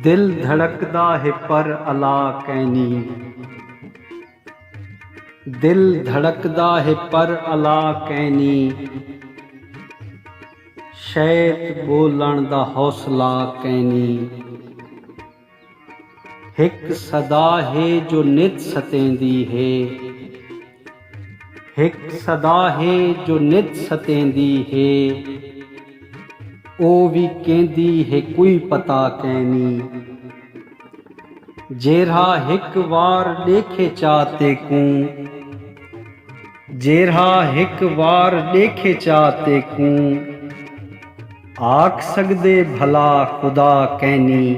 दिल धड़कदा है पर अला कैनी, दिल धड़कदा है पर अला कैनी, शैत बोलण दा हौसला कैनी। हिक सदा है जो नित सतेंदी है, हिक सदा है जो नित सतेंदी है, ओ भी कहंदी है कोई पता कैनी। जेरा हिक वार देखे चाहते कूं, जेरा हिक वार देखे चाहते कूं, आख सकदे भला खुदा कैनी।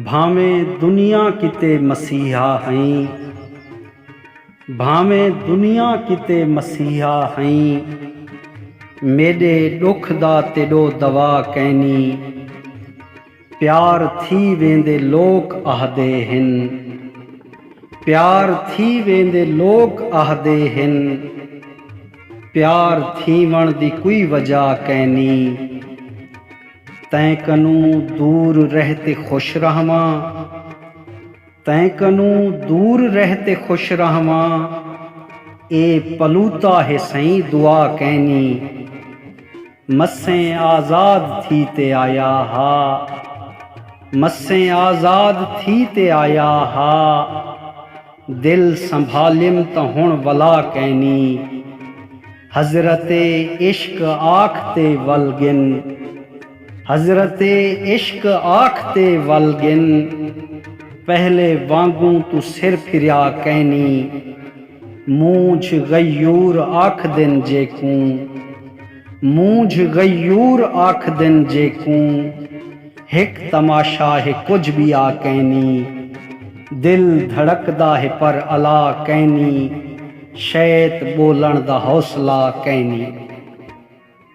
भावें दुनिया किते मसीहा हईं, भावें दुनिया किते मसीहा हईं, मेरे दुख दा तेडो दवा कैनी। प्यार थी वेंदे लोक आहदे हिन, प्यार थी वेंदे लोक आहदे हिन, प्यार थीवण दी कोई वजह कैनी। तैं कनू दूर रहते खुश रहवां, तैं कनू दूर रहते खुश रहवां, ए पलूता है सही दुआ कैनी। मस्सें आज़ाद थी ते आया हा, मस्सें आज़ाद थी ते आया हा, दिल संभालिम त हुण वला कैनी। हज़रते इश्क आखते वलगिन, हज़रते इश्क आखते वलगिन, पहले वांगू तू सिर फिरिया कैनी। मूंझ गयूर आखदन जेकूं, मूंझ गयूर आखदन जेकूं, हिक तमाशा है कुछ भी आ कैनी। दिल धड़कदा है पर अला कैनी, शैत बोलण दा हौसला कैनी।